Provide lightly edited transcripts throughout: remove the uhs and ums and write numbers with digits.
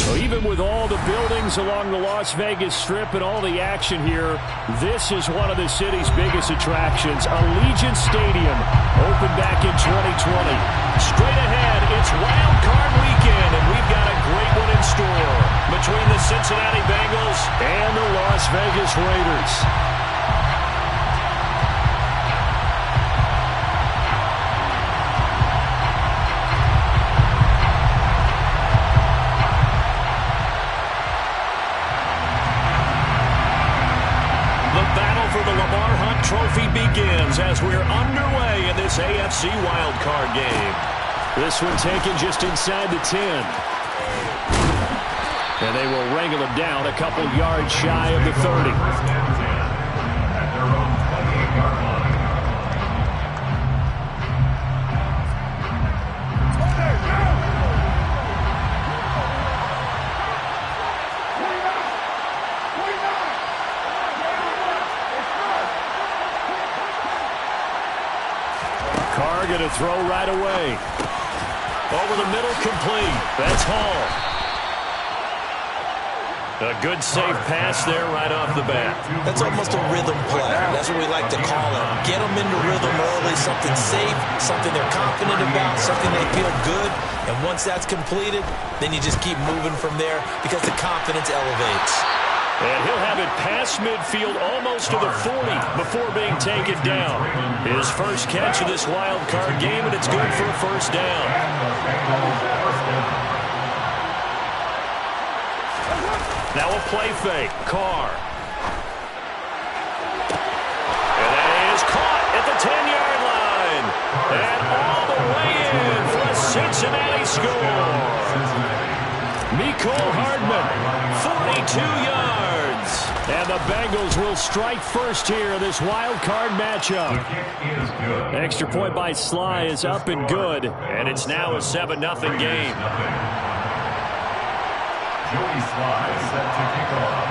Well, even with all the buildings along the Las Vegas Strip and all the action here, this is one of the city's biggest attractions. Allegiant Stadium opened back in 2020. Straight ahead, it's Wild Card Weekend, and we've got a great one in store between the Cincinnati Bengals and the Las Vegas Raiders. Trophy begins as we're underway in this AFC wildcard game. This one taken just inside the 10. And they will wrangle him down a couple yards shy of the 30. Going to throw right away. Over the middle, complete. That's Hall. A good safe pass there right off the bat. That's almost a rhythm play. That's what we like to call it. Get them into rhythm early, something safe, something they're confident about, something they feel good. And once that's completed, then you just keep moving from there because the confidence elevates. And he'll have it past midfield almost to the 40 before being taken down. His first catch of this wild card game, and it's good for a first down. Now a play fake. Carr. And that is caught at the 10-yard line. And all the way in for a Cincinnati score. Mecole Hardman, 42 yards. And the Bengals will strike first here in this wild card matchup. Extra point by Sly is up and good. And it's now a 7-0 game. Joey Sly set to kick off.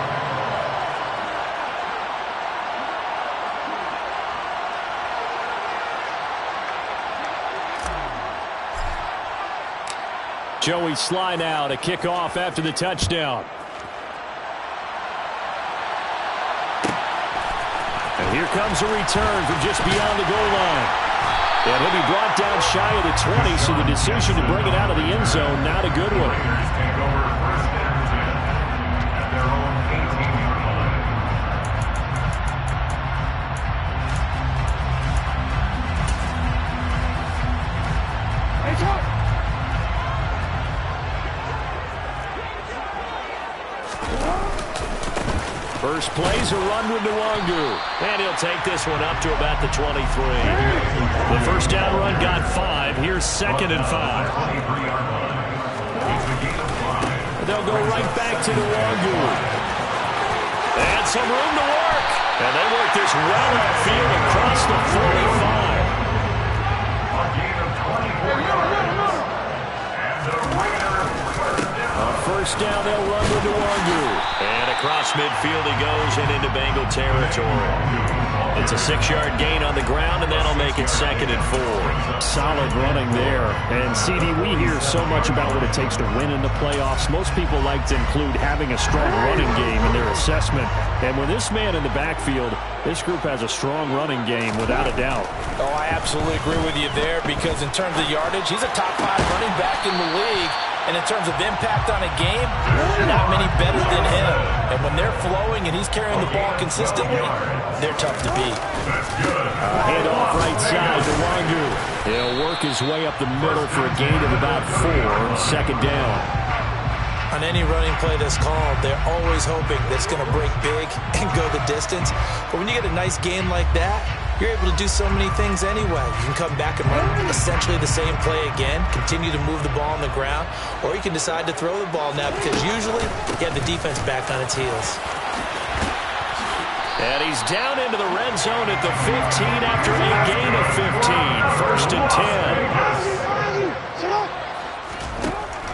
Joey Sly now to kick off after the touchdown. And here comes a return from just beyond the goal line. And he'll be brought down shy of the 20, so the decision to bring it out of the end zone, not a good one. First play's a run with Nwangu. And he'll take this one up to about the 23. The first down run got 5. Here's 2nd and 5. They'll go right back to Nwangu. And some room to work. And they work this well upfield across the 45. First down, they'll run with Nwangu. And across midfield he goes and into Bengal territory. It's a 6-yard gain on the ground, and that'll make it 2nd and 4. Solid running there. And, CD, we hear so much about what it takes to win in the playoffs. Most people like to include having a strong running game in their assessment. And with this man in the backfield, this group has a strong running game without a doubt. Oh, I absolutely agree with you there because in terms of yardage, he's a top 5 running back in the league. And in terms of impact on a game, not many better than him. And when they're flowing and he's carrying the ball consistently, they're tough to beat. Hand off right side to Nwangu. He'll work his way up the middle for a gain of about 4. 2nd down. On any running play that's called, they're always hoping that it's going to break big and go the distance. But when you get a nice gain like that, you're able to do so many things anyway. You can come back and run essentially the same play again, continue to move the ball on the ground, or you can decide to throw the ball now because usually you have the defense back on its heels. And he's down into the red zone at the 15 after a gain of 15. 1st and 10.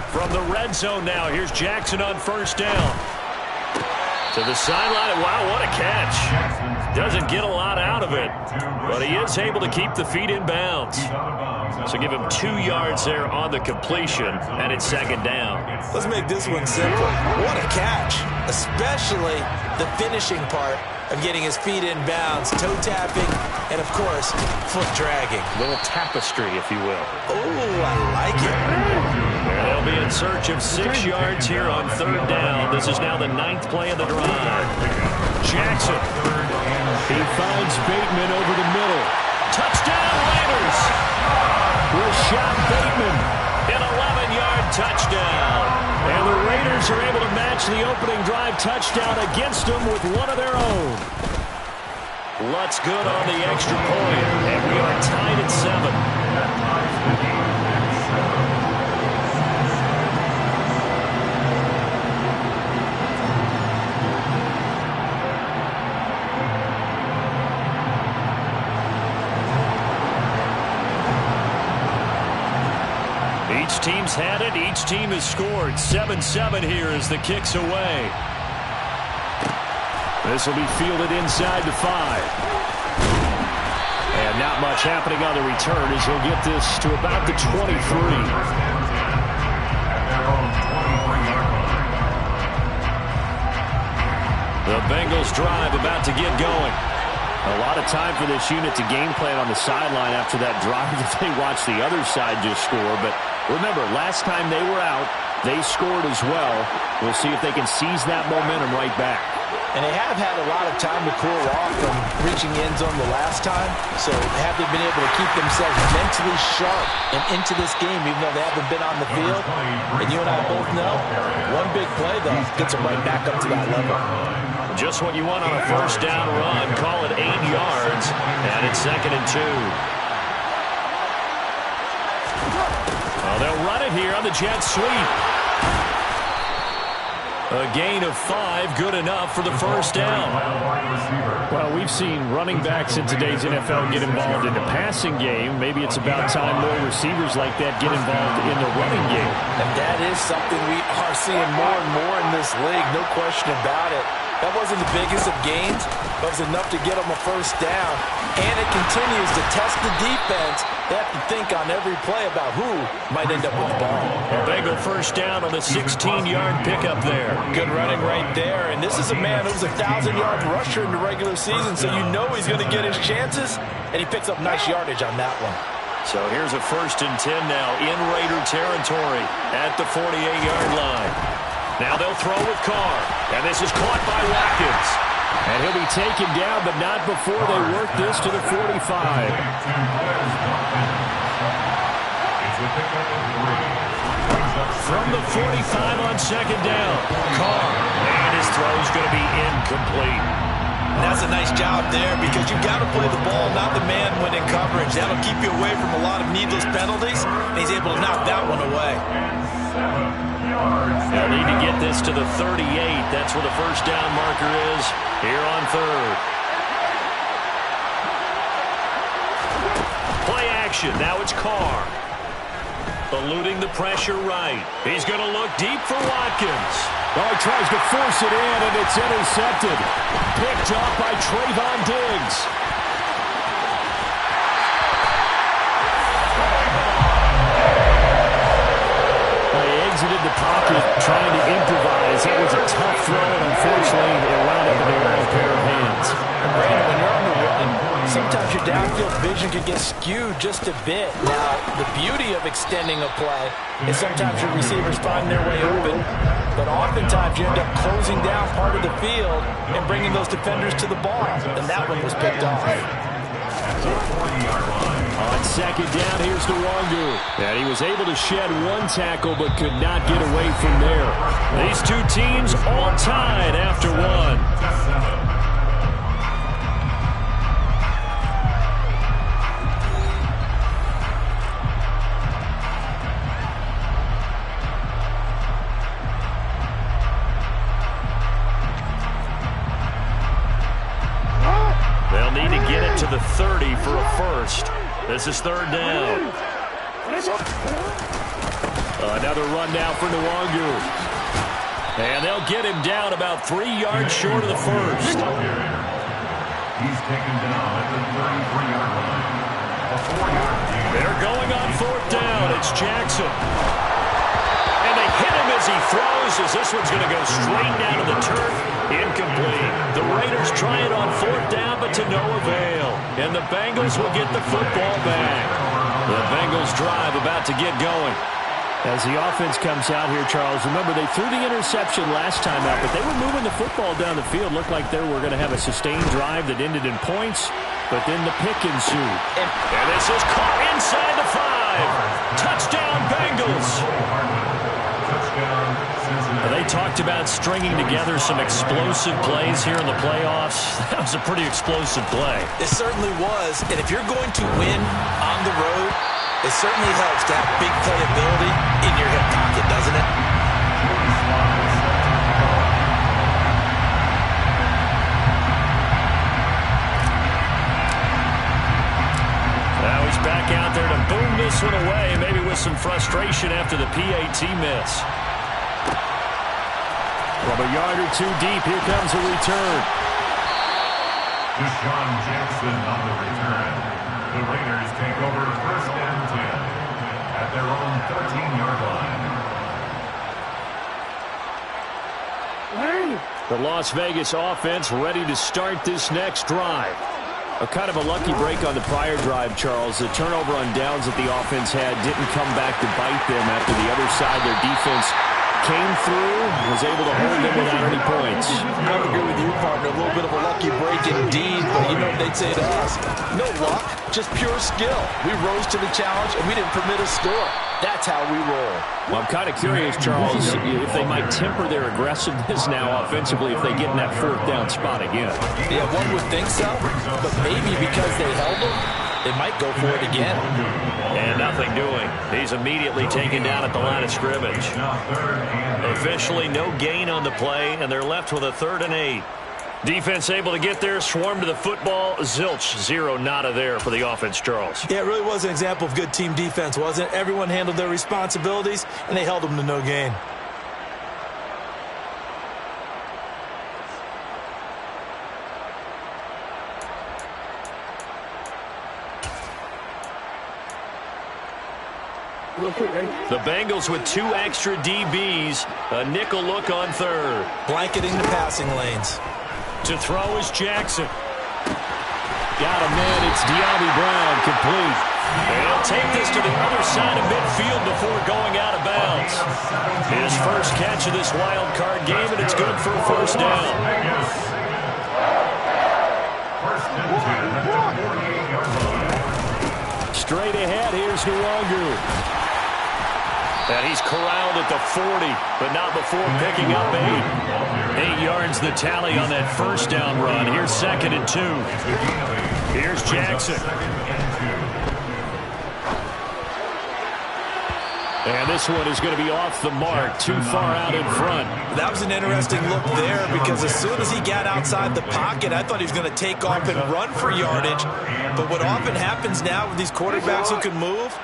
From the red zone now, here's Jackson on 1st down. To the sideline. Wow, what a catch. Doesn't get a lot out of it, but he is able to keep the feet in bounds. So give him 2 yards there on the completion, and it's second down. Let's make this one simple. What a catch, especially the finishing part of getting his feet in bounds, toe tapping, and of course, foot dragging. A little tapestry, if you will. Oh, I like it. They'll be in search of 6 yards here on third down. This is now the 9th play of the drive. Jackson. He finds Bateman over the middle. Touchdown, Raiders. Rashad Bateman. An 11-yard touchdown. And the Raiders are able to match the opening drive touchdown against them with one of their own. Lutz good on the extra point, and we are tied at 7. Each team's had it. Each team has scored. 7-7 here as the kick's away. This will be fielded inside the 5. And not much happening on the return as he'll get this to about the 23. The Bengals drive about to get going. A lot of time for this unit to game plan on the sideline after that drive that they watched the other side just score. But remember, last time they were out, they scored as well. We'll see if they can seize that momentum right back. And they have had a lot of time to cool off from reaching the end zone the last time. So have they been able to keep themselves mentally sharp and into this game, even though they haven't been on the field? And you and I both know, one big play, though, gets them right back up to that level. Just what you want on a first down run. Call it 8 yards, and it's 2nd and 2. Well, they'll run it here on the jet sweep. A gain of 5, good enough for the first down. Well, we've seen running backs in today's NFL get involved in the passing game. Maybe it's about time more receivers like that get involved in the running game. And that is something we are seeing more and more in this league, no question about it. That wasn't the biggest of gains, but it was enough to get them a first down. And it continues to test the defense. They have to think on every play about who might end up with the ball. Bengal first down on the 16-yard pickup there. Good running right there. And this is a man who's a 1,000-yard rusher in the regular season, so you know he's going to get his chances. And he picks up nice yardage on that one. So here's a 1st and 10 now in Raider territory at the 48-yard line. Now they'll throw with Carr. And this is caught by Watkins. And he'll be taken down, but not before they work this to the 45. From the 45 on 2nd down. Carr. And his throw's going to be incomplete. And that's a nice job there because you've got to play the ball, not the man when in coverage. That'll keep you away from a lot of needless penalties. And he's able to knock that one away. They'll need to get this to the 38. That's where the first down marker is here on 3rd. Play action. Now it's Carr. Eluding the pressure right. He's going to look deep for Watkins. Oh, he tries to force it in, and it's intercepted. Picked up by Trayvon Diggs. Exited the pocket, trying to improvise. That was a tough throw, and unfortunately, it wound up in the wrong pair of hands. And Brandon, when you're on the run, sometimes your downfield vision can get skewed just a bit. Now, the beauty of extending a play is sometimes your receivers find their way open, but oftentimes you end up closing down part of the field and bringing those defenders to the ball, and that one was picked off. On 2nd down, here's Nwangu. And he was able to shed one tackle, but could not get away from there. These two teams all tied after one. They'll need to get it to the 30 for a first. This is 3rd down. Another run now for Nwangu. And they'll get him down about 3 yards short of the first. He's taken down at the 33-yard line. A 4-yard gain. They're going on 4th down. It's Jackson. And they hit him as he throws, as this one's going to go straight down to the turf. Incomplete. The Raiders try it on 4th down, but to no avail. And the Bengals will get the football back. The Bengals drive about to get going. As the offense comes out here, Charles, remember they threw the interception last time out, but they were moving the football down the field. Looked like they were going to have a sustained drive that ended in points, but then the pick ensued. And this is caught inside the 5. Touchdown, Bengals. They talked about stringing together some explosive plays here in the playoffs. That was a pretty explosive play. It certainly was, and if you're going to win on the road, it certainly helps to have big playability in your hip pocket, doesn't it? Now he's back out there to boom this one away, maybe with some frustration after the PAT miss. From a yard or two deep, here comes a return. Deshaun Jackson on the return. The Raiders take over 1st and 10 at their own 13-yard line. The Las Vegas offense ready to start this next drive. A kind of a lucky break on the prior drive, Charles. The turnover on downs that the offense had didn't come back to bite them after the other side. Their defense came through, was able to hold them without any points. I would agree with you, partner. A little bit of a lucky break indeed, but you know what they'd say to us? No luck, just pure skill. We rose to the challenge, and we didn't permit a score. That's how we roll. Well, I'm kind of curious, Charles, if they might temper their aggressiveness now offensively if they get in that 4th down spot again. Yeah, one would think so, but maybe because they held them, they might go for it again. And nothing doing. He's immediately taken down at the line of scrimmage. Officially no gain on the play, and they're left with a 3rd and 8. Defense able to get there, swarm to the football. Zilch, 0 nada there for the offense, Charles. Yeah, it really was an example of good team defense, wasn't it? Everyone handled their responsibilities, and they held them to no gain. The Bengals with 2 extra DBs. A nickel look on 3rd. Blanketing the passing lanes. To throw is Jackson. Got a man. It's De'Ami Brown, complete. They'll take this to the other side of midfield before going out of bounds. His first catch of this wild card game, and it's good for a 1st down. 1st and 10 at the 48-yard line. Straight ahead, here's Nwangu. And he's corralled at the 40, but not before picking up 8. 8 yards the tally on that 1st down run. Here's 2nd and 2. Here's Jackson. And this one is going to be off the mark, too far out in front. That was an interesting look there because as soon as he got outside the pocket, I thought he was going to take off and run for yardage. But what often happens now with these quarterbacks who can move,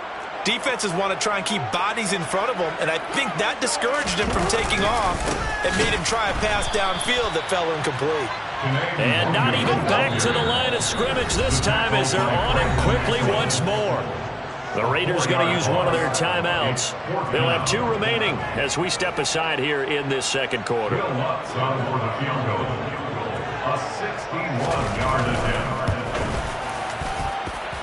defenses want to try and keep bodies in front of them, and I think that discouraged him from taking off and made him try a pass downfield that fell incomplete. And not even back to the line of scrimmage this time as they're on him quickly once more. The Raiders going to use one of their timeouts. They'll have 2 remaining as we step aside here in this 2nd quarter. Will Lutz on for the field goal. A 61-yard attempt.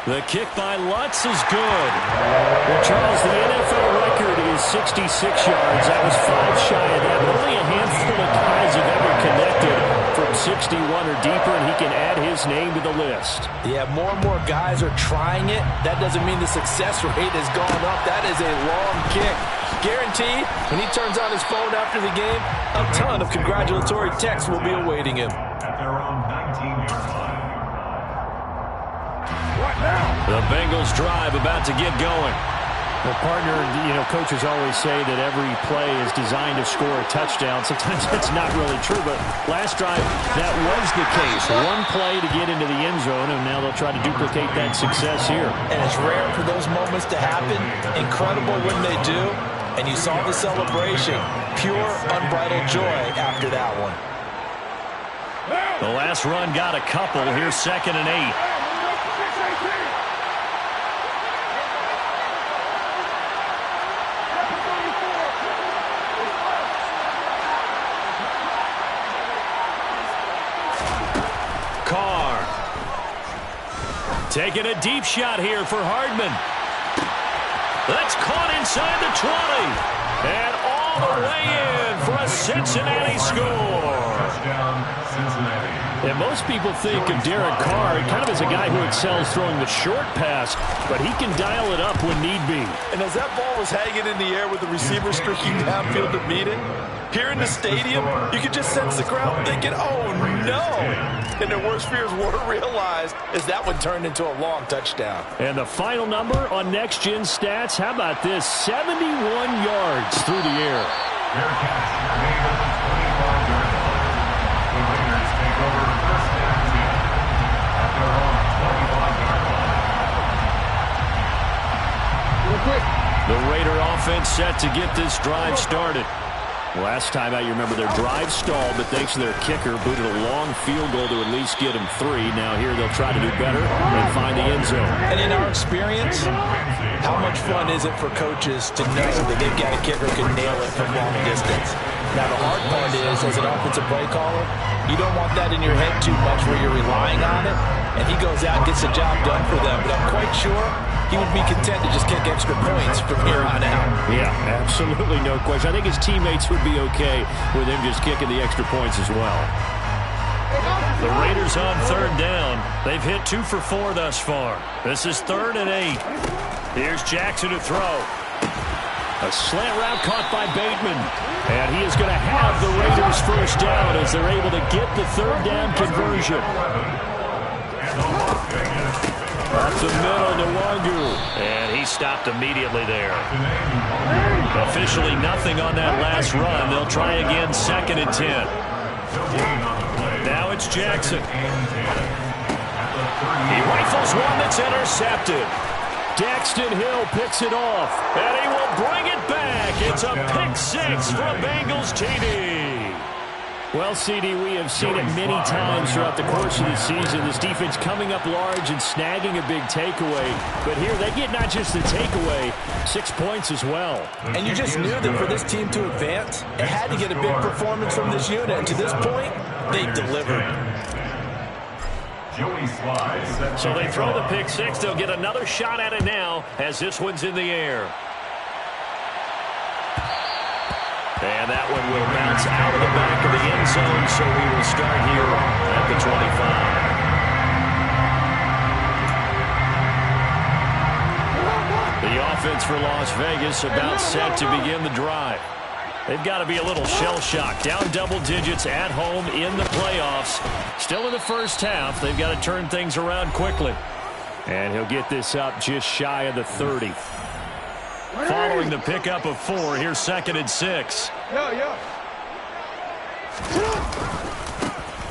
The kick by Lutz is good. Well, Charles, the NFL record is 66 yards. That was 5 shy of that. Only a handful of guys have ever connected from 61 or deeper, and he can add his name to the list. Yeah, more and more guys are trying it. That doesn't mean the success rate has gone up. That is a long kick. Guaranteed, when he turns on his phone after the game, a ton of congratulatory texts will be awaiting him. At their own 19-yard line. The Bengals drive about to get going. Well, partner, coaches always say that every play is designed to score a touchdown. Sometimes that's not really true, but last drive, that was the case. One play to get into the end zone, and now they'll try to duplicate that success here. And it's rare for those moments to happen. Incredible when they do. And you saw the celebration. Pure, unbridled joy after that one. The last run got a couple. Here's 2nd and 8. Carr. Taking a deep shot here for Hardman. That's caught inside the 20. And all the way in for a Cincinnati score. Touchdown, Cincinnati. And most people think of Derek Carr kind of as a guy who excels throwing the short pass, but he can dial it up when need be. And as that ball was hanging in the air with the receiver streaking downfield to meet it, here in the stadium, you could just sense the crowd thinking, oh, no. And their worst fears were realized as that one turned into a long touchdown. And the final number on Next Gen Stats, how about this? 71 yards through the air. Fair catch made at the 25-yard line. The Raiders take over 1st and 10 at their own 25-yard line. The Raider offense set to get this drive started. Last time out, you remember their drive stalled, but thanks to their kicker, booted a long field goal to at least get them 3. Now here they'll try to do better and find the end zone. And in our experience, how much fun is it for coaches to know that they've got a kicker who can nail it from long distance? Now, the hard part is, as an offensive play caller, you don't want that in your head too much where you're relying on it, and he goes out and gets the job done for them. But I'm quite sure he would be content to just kick extra points from here on out. Yeah, absolutely no question. I think his teammates would be okay with him just kicking the extra points as well. The Raiders on 3rd down. They've hit 2 for 4 thus far. This is 3rd and 8. Here's Jackson to throw. A slant route caught by Bateman. And he is going to have the Raiders first down as they're able to get the 3rd down conversion. Up the middle, Nwangu. And he stopped immediately there. Officially nothing on that last run. They'll try again 2nd and 10. Now it's Jackson. He rifles one that's intercepted. Daxton Hill picks it off. And he will bring it back. It's a pick-6 for Bengals TD. Well, CD, we have seen it many times throughout the course of the season. This defense coming up large and snagging a big takeaway. But here they get not just the takeaway, 6 points as well. And you just knew that for this team to advance, it had to get a big performance from this unit. And to this point, they've delivered. So they throw the pick-6. They'll get another shot at it now as this one's in the air. And that one will bounce out of the back of the end zone, so we will start here at the 25. The offense for Las Vegas about set to begin the drive. They've got to be a little shell-shocked. Down double digits at home in the playoffs. Still in the first half. They've got to turn things around quickly. And he'll get this up just shy of the 30. Following the pickup of 4, here's 2nd and 6.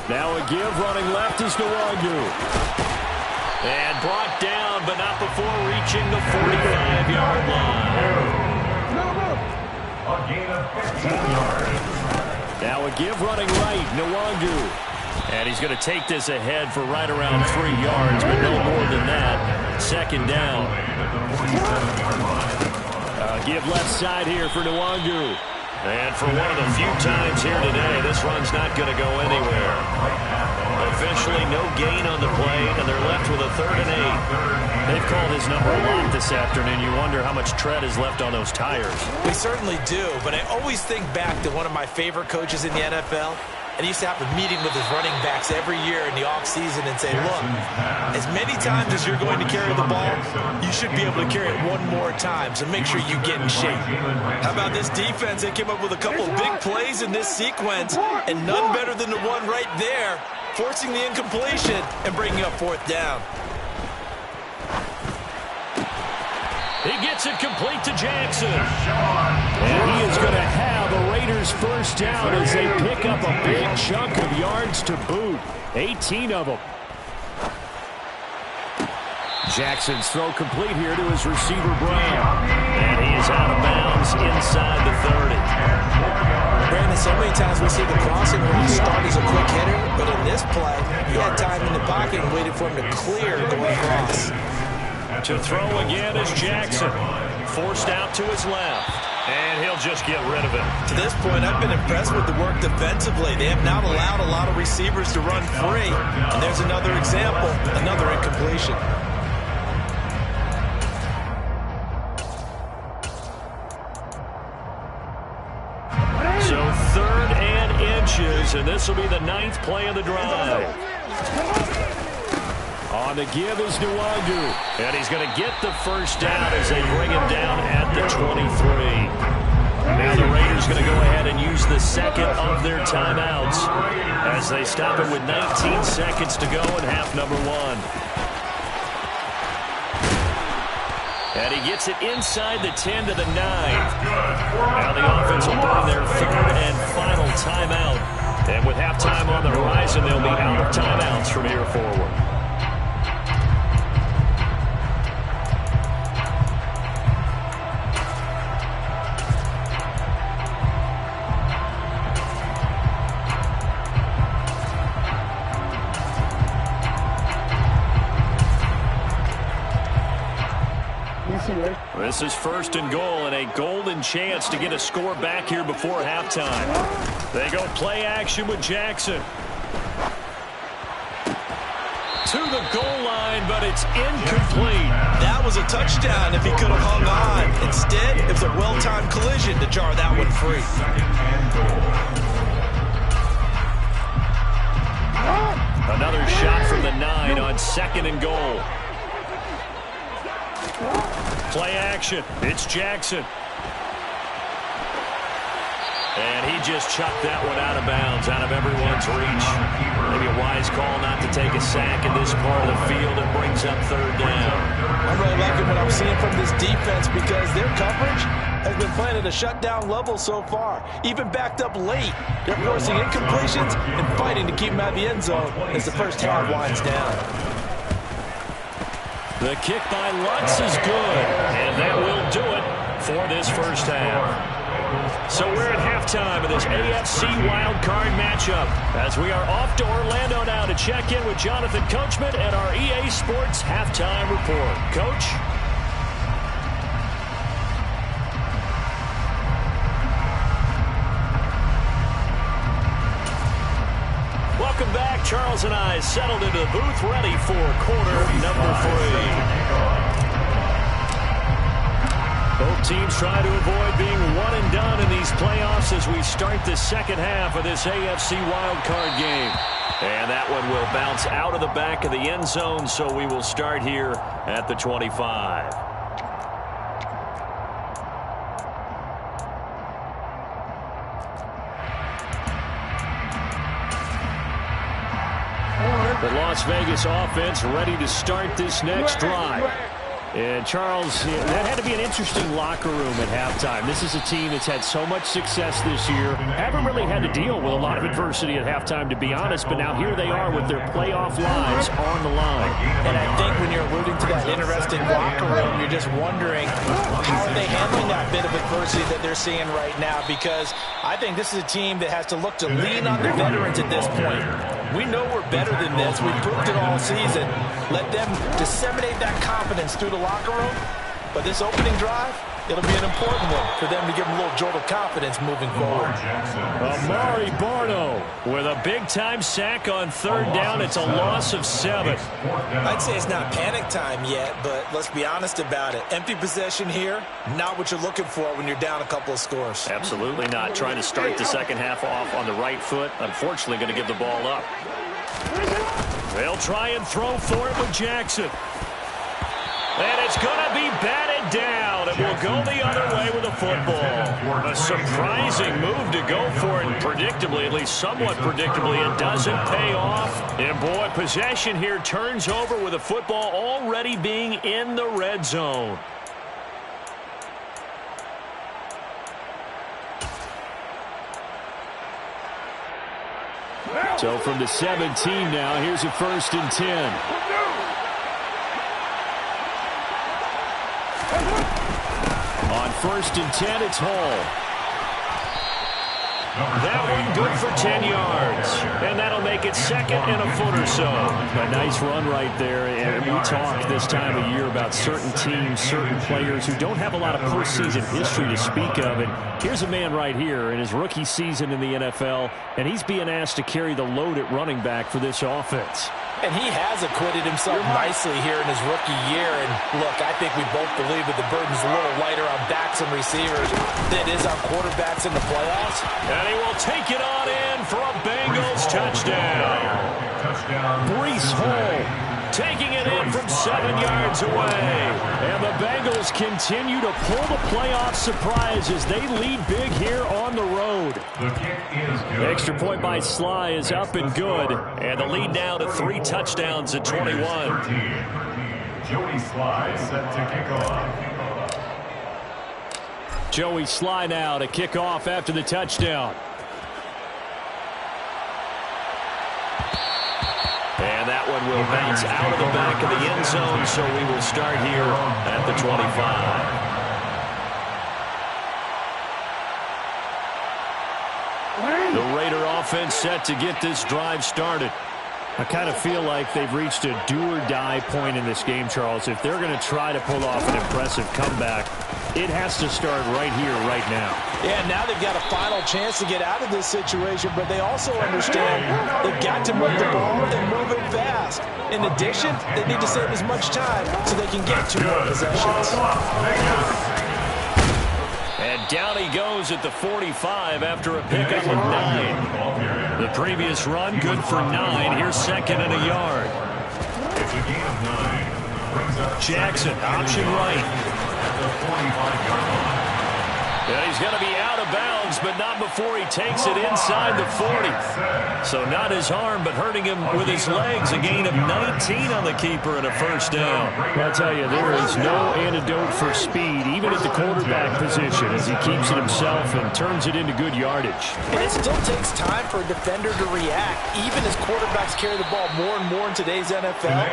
Now a give, running left is Nwangu. And brought down, but not before reaching the 45-yard line. A gain of 15 yards. Now a give, running right, Nwangu. And he's going to take this ahead for right around 3 yards, but no more than that. 2nd down. Give left side here for Nwangu. And for one of the few times here today, this run's not going to go anywhere. Officially no gain on the play, and they're left with a 3rd and 8. They've called his number a lot this afternoon. You wonder how much tread is left on those tires. We certainly do, but I always think back to one of my favorite coaches in the NFL. And he used to have a meeting with his running backs every year in the offseason and say, look, as many times as you're going to carry the ball, you should be able to carry it one more time, so make sure you get in shape. How about this defense? They came up with a couple big plays in this sequence, and none better than the one right there, forcing the incompletion and bringing up 4th down. He gets it complete to Jackson. And he is going to have a Raiders first down as they pick up a big chunk of yards to boot. 18 of them. Jackson's throw complete here to his receiver, Brown. And he is out of bounds inside the 30. Brandon, so many times we see the crossing route start as a quick hitter, but in this play, he had time in the pocket and waited for him to clear going across. To throw again is Jackson. Forced out to his left. And he'll just get rid of it. To this point, I've been impressed with the work defensively. They have not allowed a lot of receivers to run free. And there's another example, another incompletion. So 3rd and inches, and this will be the 9th play of the drive. On the give is Nwangu. And he's going to get the first down as they bring him down at the 23. Now the Raiders going to go ahead and use the second of their timeouts as they stop it with 19 seconds to go in half number 1. And he gets it inside the 10 to the 9. Now the offense will burn their 3rd and final timeout. And with halftime on the horizon, they'll be out of timeouts from here forward. This is 1st and goal and a golden chance to get a score back here before halftime. They go play action with Jackson. To the goal line, but it's incomplete. That was a touchdown if he could have hung on. Instead, it was a well-timed collision to jar that one free. Another shot from the 9 on 2nd and goal. Play action. It's Jackson. And he just chucked that one out of bounds, out of everyone's reach. Maybe a wise call not to take a sack in this part of the field. It brings up 3rd down. I'm really liking what I'm seeing from this defense because their coverage has been playing at a shutdown level so far. Even backed up late, they're forcing incompletions and fighting to keep them out of the end zone as the first half winds down. The kick by Lutz is good, and that will do it for this first half. So we're at halftime of this AFC wildcard matchup as we are off to Orlando now to check in with Jonathan Coachman and our EA Sports halftime report. Coach? Welcome back. Charles and I settled into the booth ready for quarter number 3. Both teams try to avoid being one and done in these playoffs as we start the second half of this AFC wildcard game. And that one will bounce out of the back of the end zone, so we will start here at the 25. The Las Vegas offense ready to start this next drive. And, Charles, that had to be an interesting locker room at halftime. This is a team that's had so much success this year. Haven't really had to deal with a lot of adversity at halftime, to be honest, but now here they are with their playoff lives on the line. And I think when you're alluding to that interesting locker room, you're just wondering how are they handling that bit of adversity that they're seeing right now, because I think this is a team that has to look to lean on the veterans at this point. We know we're better than this. We've proved it all season. Let them disseminate that confidence through the locker room. But this opening drive, it'll be an important one for them to give them a little jolt of confidence moving forward. Amari Barno with a big-time sack on 3rd down. It's a loss of 7. I'd say it's not panic time yet, but let's be honest about it. Empty possession here, not what you're looking for when you're down a couple of scores. Absolutely not. Trying to start the second half off on the right foot. Unfortunately, going to give the ball up. They'll try and throw for it with Jackson. And it's going to be batted down. It will go the other way with the football. A surprising move to go for it. And predictably, at least somewhat predictably, it doesn't pay off. And boy, possession here turns over with the football already being in the red zone. So from the 17 now, here's a 1st and 10. 1st and 10. It's Hall. That one good for 10 yards. And that'll make it 2nd and a foot or so. A nice run right there. And we talk this time of year about certain teams, certain players who don't have a lot of postseason history to speak of. And here's a man right here in his rookie season in the NFL, and he's being asked to carry the load at running back for this offense. And he has acquitted himself nicely here in his rookie year. And look, I think we both believe that the burden's a little lighter on backs and receivers than it is on quarterbacks in the playoffs. And he will take it on in for a Bengals touchdown. Breece Hall taking it in from 7 yards away. And the Bengals continue to pull the playoff surprise as they lead big here on the road. The kick is good. Extra point by Sly is up and good. And the lead now to 3 touchdowns at 21. Joey Sly set to kick off. Joey Sly now to kick off after the touchdown. And that one will bounce out of the back of the end zone, so we will start here at the 25. The Raider offense set to get this drive started. I kind of feel like they've reached a do-or-die point in this game, Charles. If they're going to try to pull off an impressive comeback, it has to start right here, right now. Yeah, now they've got a final chance to get out of this situation, but they also understand they've got to move the ball and move it fast. In addition, they need to save as much time so they can get 2 more possessions. And down he goes at the 45 after a pickup of 9. The previous run, good for 9. Here's 2nd and a yard. It's a gain of 9. Jackson, option right. At the 45-yard line. And he's going to be out of bounds, but not before he takes it inside the 40. So not his arm, but hurting him with his legs. A gain of 19 on the keeper and a 1st down. I'll tell you, there is no antidote for speed, even at the quarterback position, as he keeps it himself and turns it into good yardage. And it still takes time for a defender to react. Even as quarterbacks carry the ball more and more in today's NFL,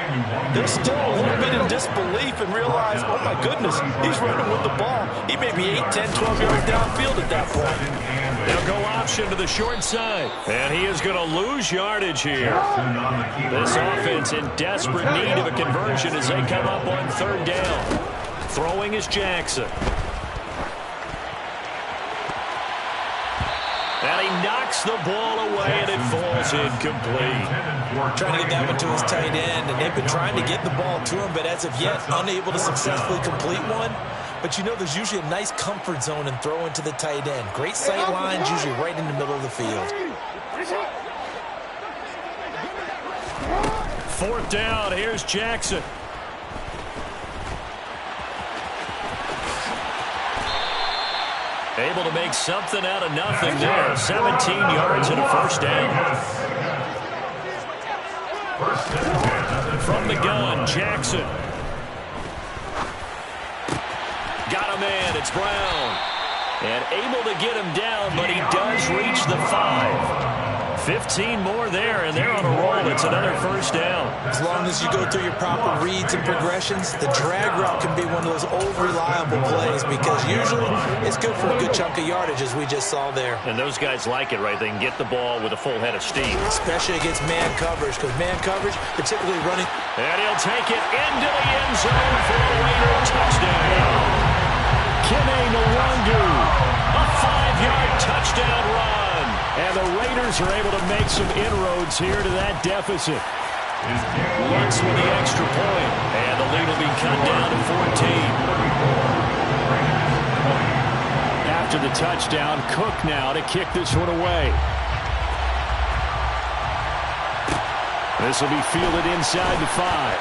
they're still a little bit in disbelief and realize, oh my goodness, he's running with the ball. He may be 8, 10, 12 yards downfield at that point. They'll go option to the short side. And he is going to lose yardage here. This offense in desperate need of a conversion as they come up on 3rd down. Throwing is Jackson. And he knocks the ball away, and it falls incomplete. Trying to get that one to his tight end, and they've been trying to get the ball to him, but as of yet, unable to successfully complete one. But you know there's usually a nice comfort zone in throwing to the tight end. Great sight lines, usually right in the middle of the field. 4th down, here's Jackson. Able to make something out of nothing there. 17 yards and a 1st down. From the gun, Jackson. Got a man, it's Brown. And able to get him down, but he does reach the 5. 15 more there, and they're on a roll. It's another 1st down. As long as you go through your proper reads and progressions, the drag route can be one of those old reliable plays because usually it's good for a good chunk of yardage, as we just saw there. And those guys like it, right? They can get the ball with a full head of steam. Especially against man coverage, because man coverage, they're typically running. And he'll take it into the end zone for a Raider touchdown. Kene Nwangwu. A 5-yard touchdown run. And the Raiders are able to make some inroads here to that deficit. Lutz with the extra point. And the lead will be cut down to 14. After the touchdown, Cook now to kick this one away. This will be fielded inside the 5.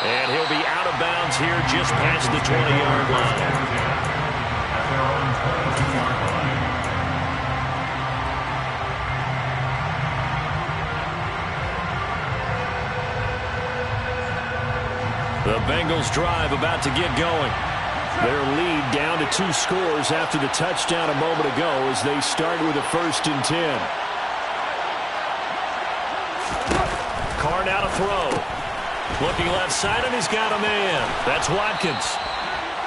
And he'll be out of bounds here just past the 20-yard line. The Bengals drive about to get going. Their lead down to 2 scores after the touchdown a moment ago as they start with a 1st and 10. Carr now to throw. Looking left side, and he's got a man. That's Watkins.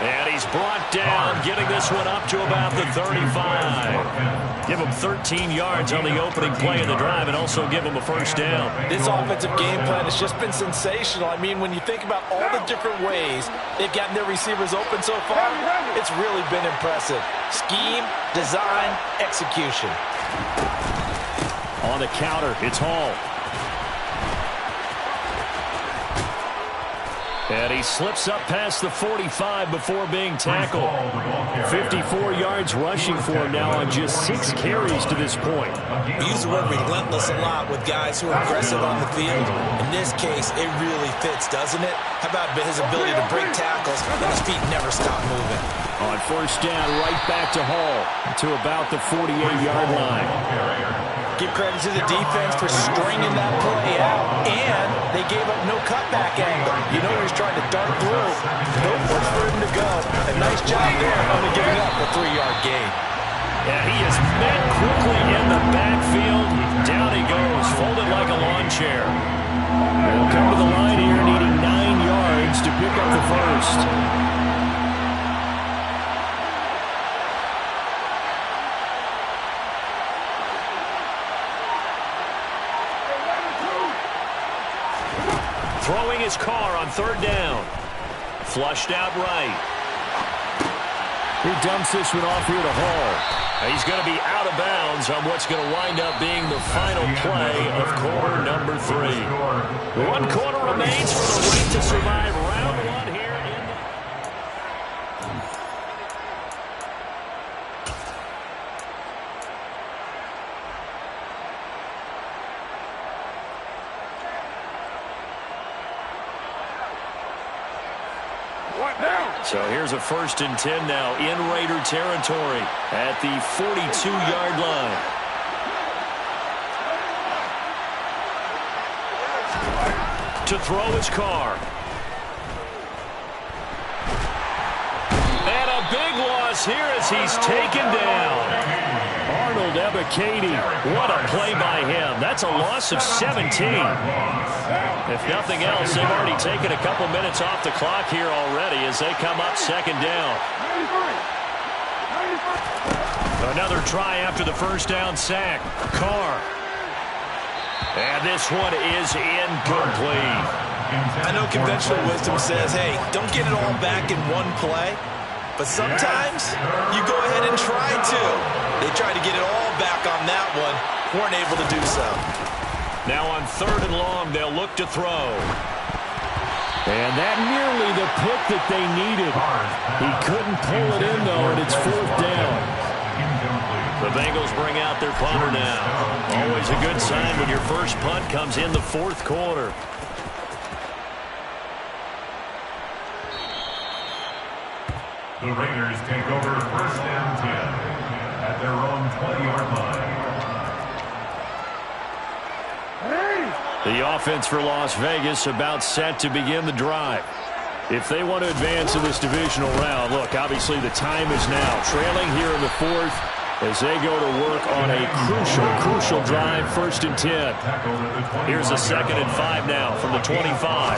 And he's brought down, getting this one up to about the 35. Give him 13 yards on the opening play of the drive and also give him a first down. This offensive game plan has just been sensational. I mean, when you think about all the different ways they've gotten their receivers open so far, it's really been impressive. Scheme, design, execution. On the counter, it's Hall. And he slips up past the 45 before being tackled. 54 yards rushing for him now on just 6 carries to this point. We use the word relentless a lot with guys who are aggressive on the field. In this case, it really fits, doesn't it? How about his ability to break tackles and his feet never stop moving? On first down, right back to Hall to about the 48-yard line. Give credit to the defense for stringing that play out, and they gave up no cutback angle. You know he was trying to dart through. No place for him to go. A nice job there, only giving up a 3-yard gain. Yeah, he is met quickly in the backfield. Down he goes, folded like a lawn chair. They'll come to the line here, needing 9 yards to pick up the first. Throwing his car on third down. Flushed out right. He dumps this one off here to Hall. He's going to be out of bounds on what's going to wind up being the final play of quarter number 3. 1 quarter remains for the right to survive round 1 here. So here's a 1st and 10 now in Raider territory at the 42-yard line. To throw his car. And a big loss here as he's taken down. Arnold Ebiketie, What a play by him. That's a loss of 17. If nothing else, they've already taken a couple minutes off the clock here already as they come up 2nd down. Another try after the first down sack. Carr. And this one is incomplete. I know conventional wisdom says, hey, don't get it all back in one play. But sometimes you go ahead and try to. They tried to get it all back on that one. Weren't able to do so. Now on 3rd and long, they'll look to throw. and that nearly the pick that they needed. He couldn't pull it in, though, and it's 4th down. The Bengals bring out their punter now. Always a good sign when your first punt comes in the 4th quarter. The Raiders take over 1st and 10 at their own 20-yard line. The offense for Las Vegas about set to begin the drive. If they want to advance in this divisional round, look, obviously the time is now. Trailing here in the 4th as they go to work on a crucial drive, 1st and 10. Here's a 2nd and 5 now from the 25.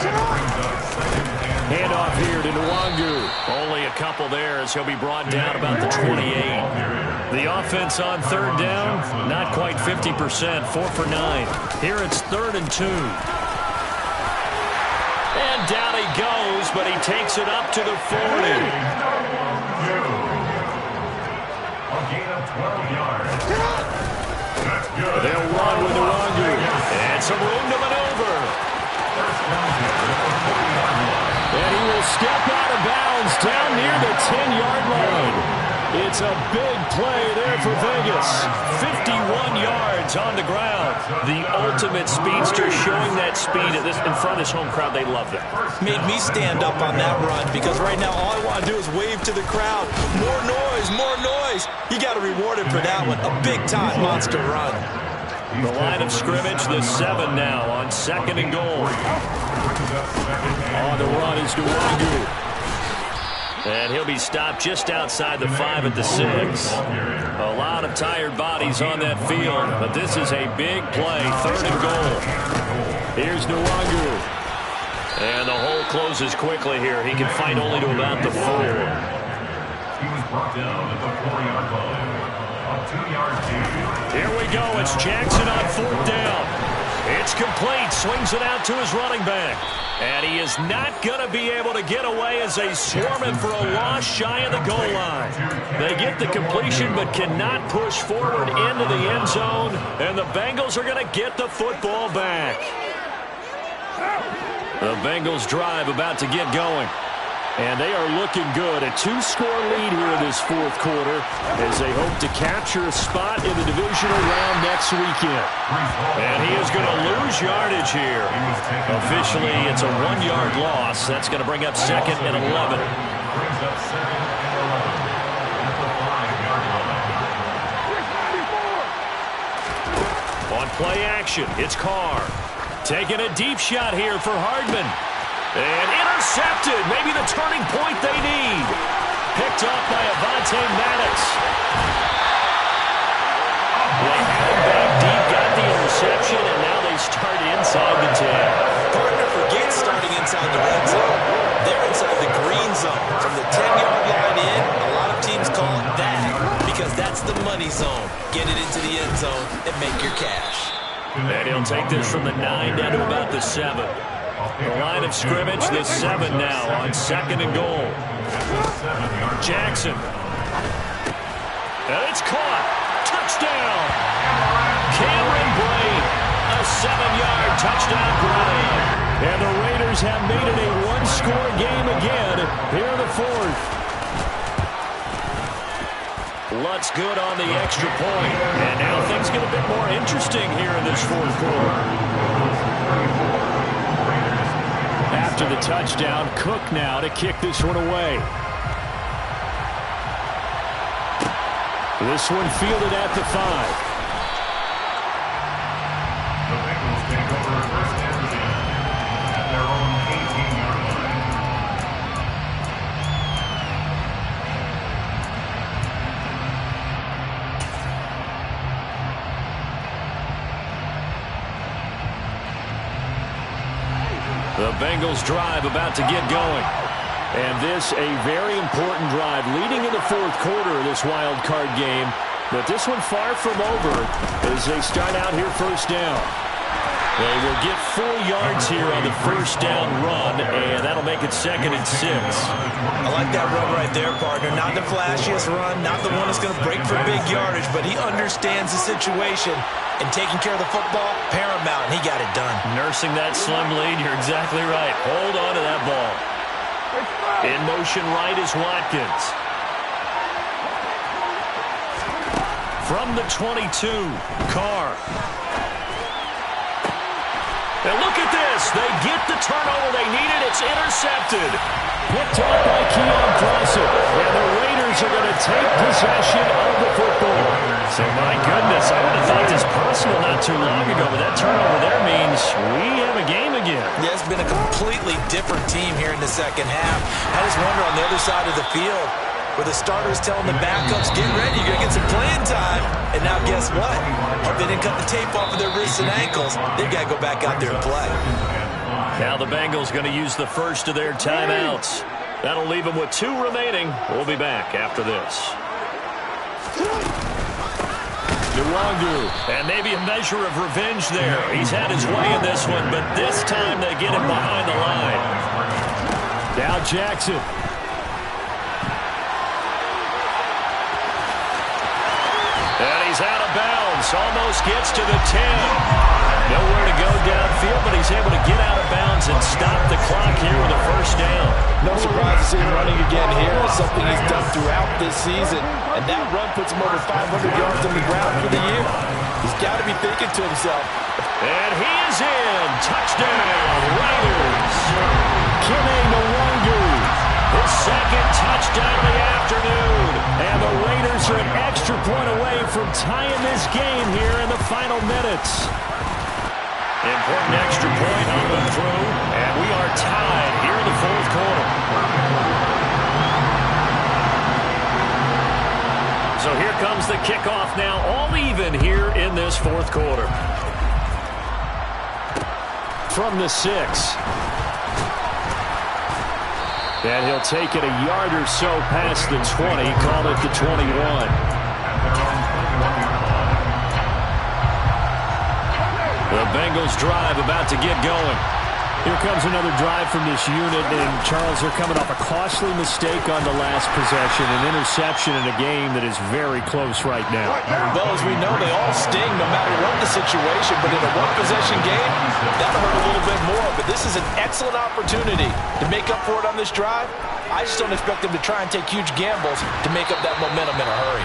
Handoff here to Nwangu. Only a couple there as he'll be brought down about the 28. The offense on 3rd down, not quite 50%, 4 for 9. Here it's 3rd and 2. And down he goes, but he takes it up to the 40. A gain of 12 yards. They'll run with Nwangu. And some room to maneuver. And he will step out of bounds down near the 10-yard line. It's a big play there for Vegas. 51 yards on the ground. The ultimate speedster, showing that speed in front of this home crowd. They love that. Made me stand up on that run because right now all I want to do is wave to the crowd. More noise, more noise. You got to reward him for that one. A big-time monster run. The line of scrimmage, the 7 now on 2nd and goal. On the run is Nwangu. And he'll be stopped just outside the 5 at the 6. A lot of tired bodies on that field, but this is a big play, 3rd and goal. Here's Nwangu. And the hole closes quickly here. He can fight only to about the 4. He was brought down at the 4-yard line. A 2-yard gain. Here we go. It's Jackson on 4th down. It's complete. Swings it out to his running back. And he is not going to be able to get away as they swarm him for a loss shy of the goal line. They get the completion but cannot push forward into the end zone. And the Bengals are going to get the football back. The Bengals drive about to get going. And they are looking good. A 2-score lead here in this 4th quarter as they hope to capture a spot in the divisional round next weekend. And he is going to lose yardage here. Officially, it's a 1-yard loss. That's going to bring up 2nd and 11. Brings up 2nd and 11 at the 5-yard line. On play action, it's Carr. Taking a deep shot here for Hardman. And intercepted. Maybe the turning point they need. Picked up by Avonte Maddox. They had him back deep, got the interception, and now they start inside the 10. Partner, forget starting inside the red zone. They're inside the green zone. From the 10-yard line in, a lot of teams call it that because that's the money zone. Get it into the end zone and make your cash. And he'll take this from the 9 down to about the 7. The line of scrimmage, the 7 now on 2nd and goal. Jackson. And it's caught. Touchdown. Cameron Brate. A 7-yard touchdown grab. And the Raiders have made it a 1-score game again here in the 4th. Lutz good on the extra point. And now things get a bit more interesting here in this 4th quarter. After the touchdown, Cook now to kick this one away. This one fielded at the 5. The Bengals take over 1st and 10 at their own 18-yard line. The Bengals drive about to get going. And this a very important drive leading in the 4th quarter of this wild card game. But this one far from over as they start out here 1st down. They will get 4 yards here on the 1st down run, and that'll make it 2nd and 6. I like that run right there, partner. Not the flashiest run, not the one that's going to break for big yardage, but he understands the situation. And taking care of the football, paramount, and he got it done. Nursing that slim lead, you're exactly right. Hold on to that ball. In motion right is Watkins. From the 22, Carr. And look at this. They get the turnover they needed. It's intercepted. Picked off by Keon Crossett. And the Raiders are going to take possession of the football. So, my goodness, I would have thought this possible not too long ago, but that turnover there means we have a game again. Yeah, it's been a completely different team here in the 2nd half. I just wonder on the other side of the field where the starters telling the backups, get ready, you're going to get some playing time. And now guess what? If they didn't cut the tape off of their wrists and ankles, they've got to go back out there and play. Now the Bengals going to use the first of their timeouts. That'll leave them with 2 remaining. We'll be back after this. Nwangu, and maybe a measure of revenge there. He's had his way in this one, but this time they get him behind the line. Now Jackson. And he's out of bounds. Almost gets to the 10. Nowhere to go downfield, but he's able to get out of bounds and stop the clock here with a 1st down. No surprise to see him running again here. It's something he's done throughout this season. And that run puts him over 500 yards on the ground for the year. He's got to be thinking to himself. And he is in. Touchdown, Raiders. Kene Nwangu. His 2nd touchdown of the afternoon. And the Raiders are an extra point away from tying this game here in the final minutes. Important extra point on the throw. And we are tied here in the 4th quarter. So here comes the kickoff now, all even here in this 4th quarter. From the 6. And he'll take it a yard or so past the 20, call it the 21. The Bengals drive about to get going. Here comes another drive from this unit, and Charles, they're coming off a costly mistake on the last possession, an interception in a game that is very close right now. Well, as we know, they all sting no matter what the situation, but in a one-possession game, that'll hurt a little bit more. But this is an excellent opportunity to make up for it on this drive. I just don't expect them to try and take huge gambles to make up that momentum in a hurry.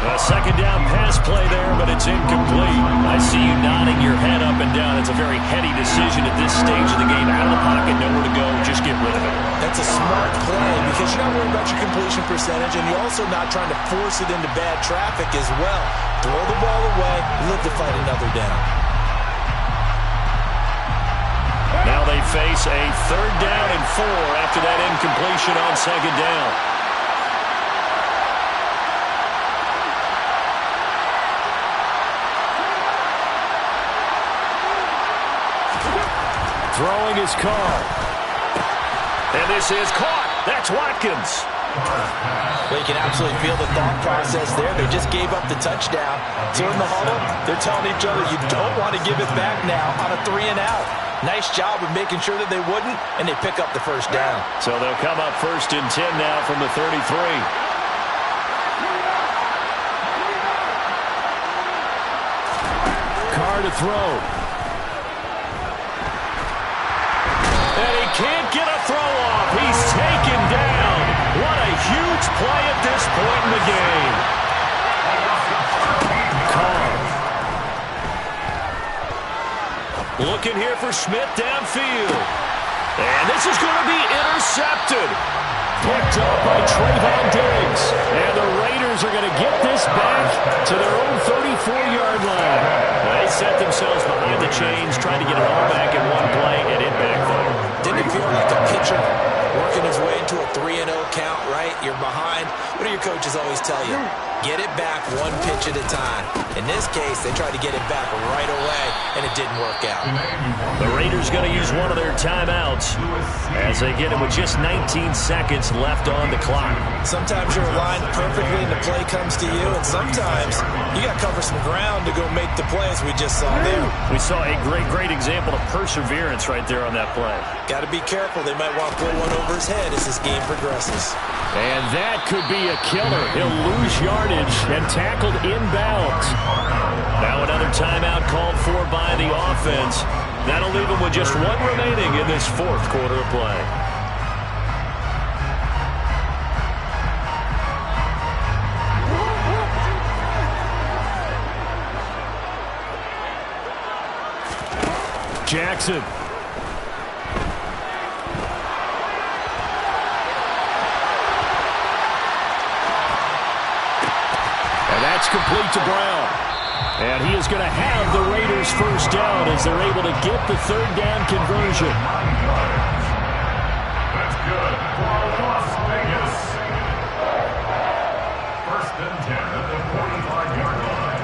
A second down pass play there, but it's incomplete. I see you nodding your head up and down. It's a very heady decision at this stage of the game. Out of the pocket, nowhere to go, just get rid of it. That's a smart play because you're not worried about your completion percentage, and you're also not trying to force it into bad traffic as well. Throw the ball away, live to fight another down. Now they face a 3rd down and 4 after that incompletion on 2nd down. Throwing his call. And this is caught. That's Watkins. Well, you can absolutely feel the thought process there. They just gave up the touchdown. So in the huddle, they're telling each other, you don't want to give it back now on a 3-and-out. Nice job of making sure that they wouldn't, and they pick up the 1st down. So they'll come up 1st and 10 now from the 33. Carr to throw. Can't get a throw off. He's taken down. What a huge play at this point in the game. Carr. Looking here for Smith downfield. And this is going to be intercepted. Picked up by Trayvon Diggs. And the Raiders are going to get this back to their own 34-yard line. They set themselves behind the chains, trying to get it all back in one play, and it backfired. Didn't it feel like a pitcher working his way into a 3-0 count, right? You're behind. What do your coaches always tell you? Get it back one pitch at a time. In this case, they tried to get it back right away, and it didn't work out. The Raiders going to use one of their timeouts as they get it with just 19 seconds left on the clock. Sometimes you're aligned perfectly and the play comes to you, and sometimes you got to cover some ground to go make the play, as we just saw there. We saw a great example of perseverance right there on that play. Got to be careful. They might want to pull one over his head as this game progresses. And that could be a killer. He'll lose yardage and tackled inbounds. Now another timeout called for by the offense. That'll leave him with just one remaining in this 4th quarter of play. Jackson. That's complete to Brown. And he is going to have the Raiders 1st down as they're able to get the 3rd down conversion. That's good for Las Vegas. 1st and 10 at the 45-yard line.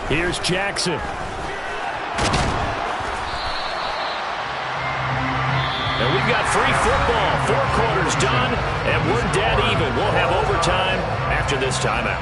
Here's Jackson. And we've got free football. 4 quarters done, and we're dead even. We'll have overtime after this timeout.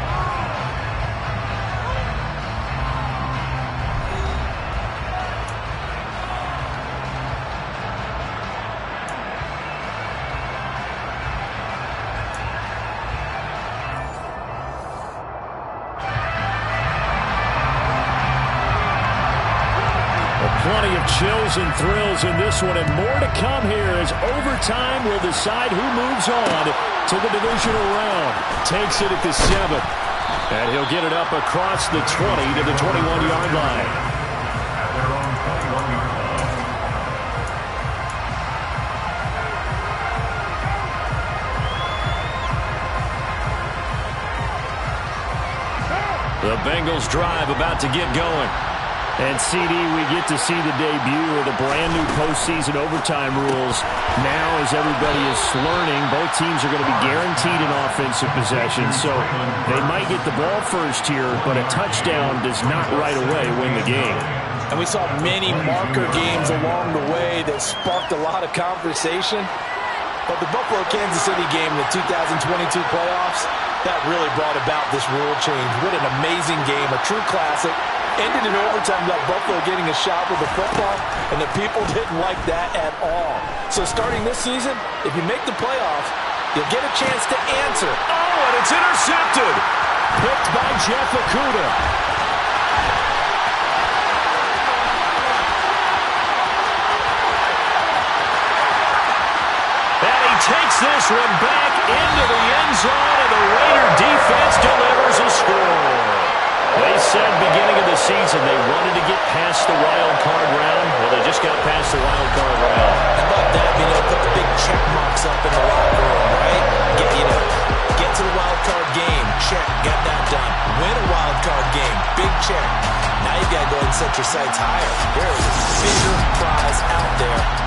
Plenty of chills and thrills in this one, and more to come here as overtime will decide who moves on to the divisional round. Takes it at the 7. And he'll get it up across the 20 to the 21-yard line. At their own 21-yard line. The Bengals drive about to get going. And CD, we get to see the debut of the brand new postseason overtime rules. Now, as everybody is learning, both teams are going to be guaranteed an offensive possession. So they might get the ball first here, but a touchdown does not right away win the game. And we saw many marker games along the way that sparked a lot of conversation. But the Buffalo-Kansas City game in the 2022 playoffs, that really brought about this rule change. What an amazing game, a true classic. Ended in overtime without Buffalo getting a shot with the football, and the people didn't like that at all. So starting this season, if you make the playoffs, you'll get a chance to answer. Oh, and it's intercepted. Picked by Jeff Okudah. And he takes this one back into the end zone, and the Raider defense delivers a score. They said beginning of the season they wanted to get past the wild card round. Well, they just got past the wild card round. How about that? Put the big check marks up in the locker room, right? Get to the wild card game. Check. Got that done. Win a wild card game. Big check. Now you got to go ahead and set your sights higher. There is a bigger prize out there